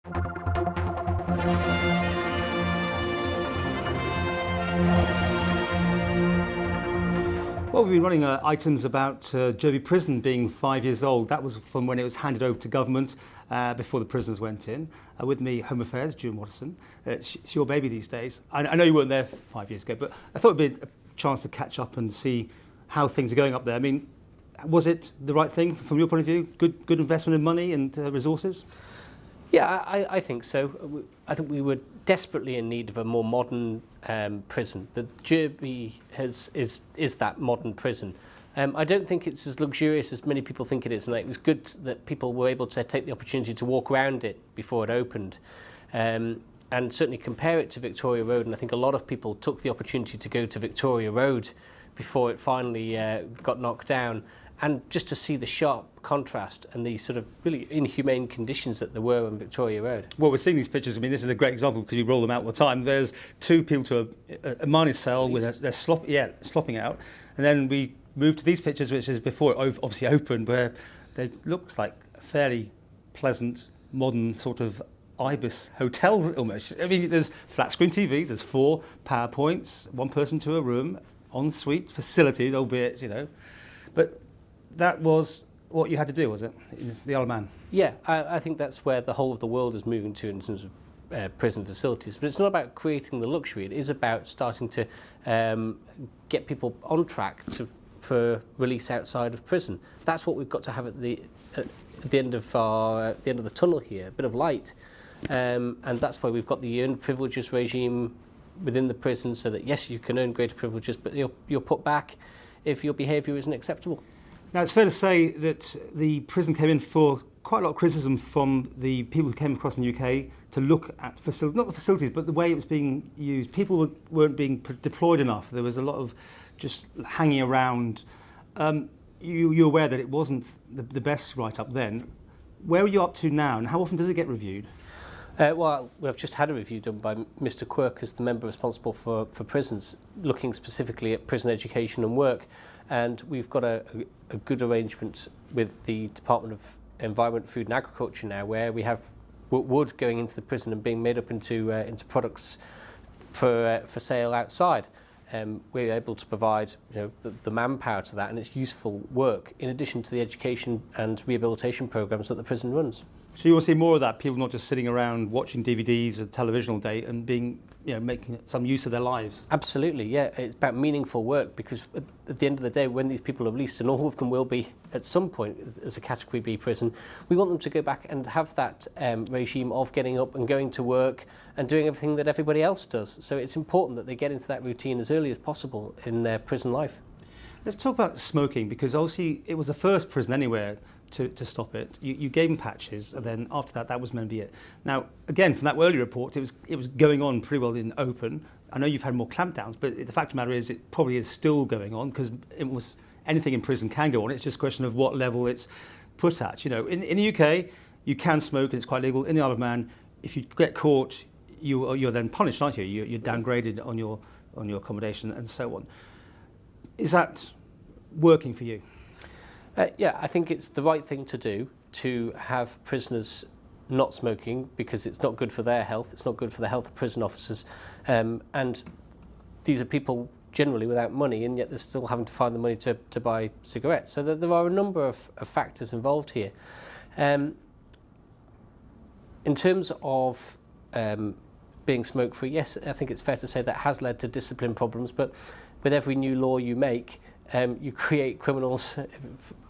Well, we've been running items about Jurby Prison being 5 years old. That was from when it was handed over to government before the prisoners went in. With me, Home Affairs, Juan Watterson. It's your baby these days. I know you weren't there 5 years ago, but I thought it'd be a chance to catch up and see how things are going up there. I mean, was it the right thing from your point of view? Good investment in money and resources? Yeah, I think so. I think we were desperately in need of a more modern prison. The Jurby is that modern prison. I don't think it's as luxurious as many people think it is, and it was good that people were able to take the opportunity to walk around it before it opened. And certainly compare it to Victoria Road, and I think a lot of people took the opportunity to go to Victoria Road before it finally got knocked down, and just to see the sharp contrast and the sort of really inhumane conditions that there were on Victoria Road. Well, we're seeing these pictures. I mean, this is a great example because you roll them out all the time. There's two people to a mining cell with they're slopping out, and then we move to these pictures, which is before it obviously opened, where it looks like a fairly pleasant, modern sort of Ibis hotel almost. I mean, there's flat screen TVs, there's 4 PowerPoints, 1 person to a room, ensuite facilities, albeit, but that was what you had to do, was it? The Isle of Man. Yeah, I think that's where the whole of the world is moving to in terms of prison facilities. But it's not about creating the luxury. It is about starting to get people on track for release outside of prison. That's what we've got to have at the end of the tunnel here, a bit of light, and that's why we've got the earned privileges regime within the prison, so that yes, you can earn greater privileges, but you're put back if your behaviour isn't acceptable. Now, it's fair to say that the prison came in for quite a lot of criticism from the people who came across from the UK to look at facilities, not the facilities, but the way it was being used. People weren't being deployed enough. There was a lot of just hanging around. You're aware that it wasn't the best write-up then. Where are you up to now, and how often does it get reviewed? Well, we've just had a review done by Mr. Quirk as the member responsible for prisons, looking specifically at prison education and work. And we've got a good arrangement with the Department of Environment, Food and Agriculture now, where we have wood going into the prison and being made up into products for sale outside. We're able to provide the manpower to that, and it's useful work in addition to the education and rehabilitation programs that the prison runs. So you will see more of that, people not just sitting around watching DVDs and television all day and being, making some use of their lives. Absolutely, yeah. It's about meaningful work, because at the end of the day, when these people are released, and all of them will be at some point as a Category B prison, we want them to go back and have that regime of getting up and going to work and doing everything that everybody else does. So it's important that they get into that routine as early as possible in their prison life. Let's talk about smoking, because obviously it was the first prison anywhere to stop it. You gave them patches, and then after that was meant to be it. Now, again, from that early report, it was going on pretty well in open. I know you've had more clampdowns, but the fact of the matter is it probably is still going on, because anything in prison can go on. It's just a question of what level it's put at. In the UK, you can smoke, and it's quite legal. In the Isle of Man, if you get caught, you're then punished, aren't you? You're downgraded on your accommodation and so on. Is that working for you? Yeah, I think it's the right thing to do, to have prisoners not smoking, because it's not good for their health, it's not good for the health of prison officers, and these are people generally without money, and yet they're still having to find the money to buy cigarettes. So there are a number of factors involved here. In terms of being smoke-free, yes, I think it's fair to say that has led to discipline problems, but with every new law you make, you create criminals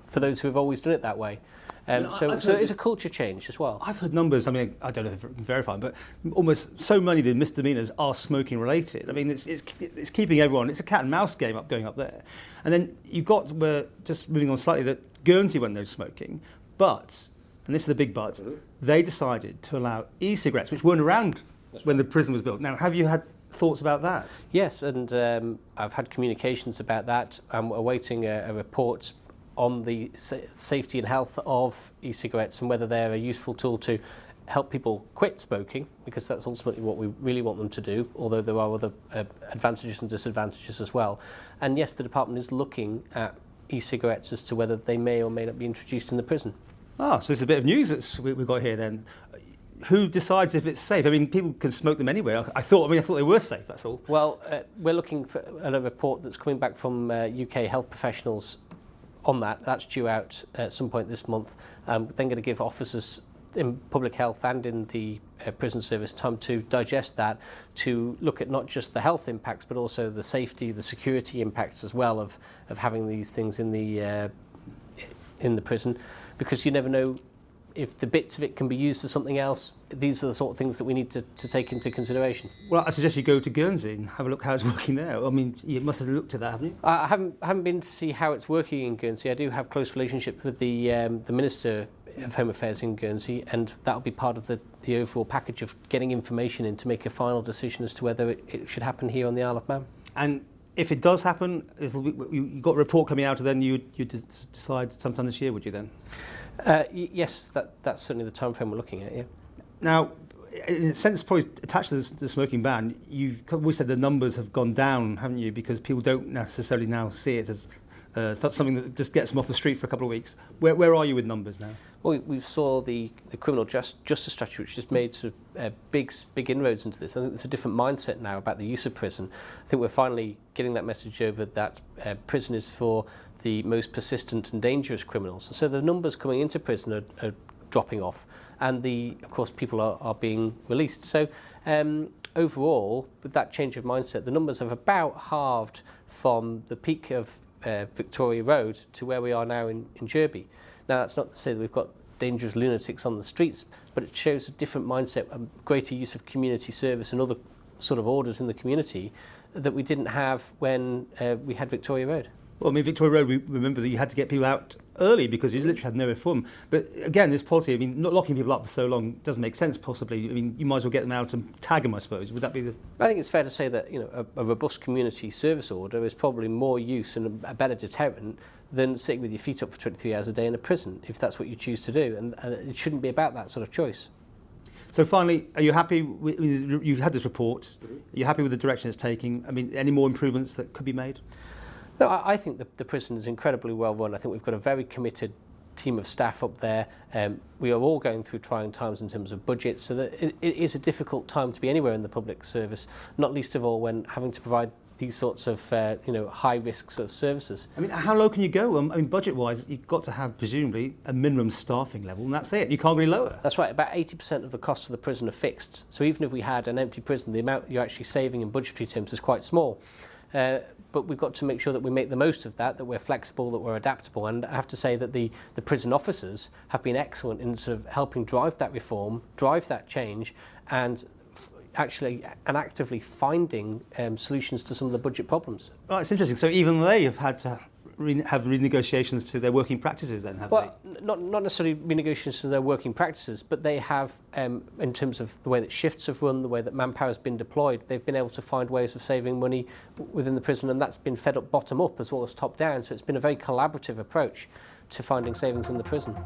for those who have always done it that way. So it's a culture change as well. I've heard numbers, I mean, I don't know if I can verify, but almost so many of the misdemeanors are smoking related. I mean, it's keeping everyone, it's a cat and mouse game going up there. And then you've got, we're just moving on slightly, that Guernsey went no smoking, but, and this is the big but, they decided to allow e-cigarettes, which weren't around when the prison was built. Now, have you had thoughts about that? Yes, and I've had communications about that. I'm awaiting a report on the safety and health of e-cigarettes and whether they're a useful tool to help people quit smoking, because that's ultimately what we really want them to do, although there are other advantages and disadvantages as well. And yes, the department is looking at e-cigarettes as to whether they may or may not be introduced in the prison. So this is a bit of news we've got here then. who decides if it's safe? I mean, people can smoke them anywhere. I thought they were safe, that's all. Well, we're looking at a report that's coming back from UK health professionals on that. That's due out at some point this month. Then going to give officers in public health and in the prison service time to digest that, to look at not just the health impacts, but also the safety, the security impacts as well of having these things in the prison, because you never know if the bits of it can be used for something else. These are the sort of things that we need to take into consideration. Well, I suggest you go to Guernsey and have a look how it's working there. I mean, you must have looked at that, haven't you? I haven't been to see how it's working in Guernsey. I do have close relationship with the Minister of Home Affairs in Guernsey, and that'll be part of the overall package of getting information in to make a final decision as to whether it should happen here on the Isle of Man. And if it does happen, you've got a report coming out, and then you decide sometime this year, would you then? Yes, that's certainly the time frame we're looking at, yeah. Now, in a sense, probably attached to the smoking ban, you've always said the numbers have gone down, haven't you? Because people don't necessarily now see it as that's something that just gets them off the street for a couple of weeks. Where are you with numbers now? Well, we saw the criminal justice strategy, which just made sort of big inroads into this. I think there's a different mindset now about the use of prison. I think we're finally getting that message over that prison is for the most persistent and dangerous criminals. So the numbers coming into prison are dropping off, and of course people are being released. So overall, with that change of mindset, the numbers have about halved from the peak of Victoria Road to where we are now in Jurby. Now, that's not to say that we've got dangerous lunatics on the streets, but it shows a different mindset, a greater use of community service and other sort of orders in the community that we didn't have when we had Victoria Road. Well, I mean, Victoria Road, we remember that you had to get people out early because you literally had no reform. But again, this policy, I mean, not locking people up for so long doesn't make sense, possibly. I mean, you might as well get them out and tag them, I suppose. Would that be the... I think it's fair to say that, you know, a robust community service order is probably more use and a better deterrent than sitting with your feet up for 23 hours a day in a prison, if that's what you choose to do. And it shouldn't be about that sort of choice. So finally, are you happy with, you've had this report, are you happy with the direction it's taking? I mean, any more improvements that could be made? No, I think the prison is incredibly well run. I think we've got a very committed team of staff up there. We are all going through trying times in terms of budgets, so that it is a difficult time to be anywhere in the public service, not least of all when having to provide these sorts of high risk sort of services. I mean, how low can you go? I mean, budget-wise, you've got to have presumably a minimum staffing level, and that's it. You can't go any lower. That's right. About 80% of the costs of the prison are fixed. So even if we had an empty prison, the amount you're actually saving in budgetary terms is quite small. But we've got to make sure that we make the most of that we're flexible, that we're adaptable. And I have to say that the prison officers have been excellent in sort of helping drive that reform, drive that change, and actually and actively finding solutions to some of the budget problems. Oh, it's interesting. So even they have had to have renegotiations to their working practices then, have they? Well, not necessarily renegotiations to their working practices, but they have, in terms of the way that shifts have run, the way that manpower has been deployed, they've been able to find ways of saving money within the prison, and that's been fed up bottom up as well as top down. So it's been a very collaborative approach to finding savings in the prison.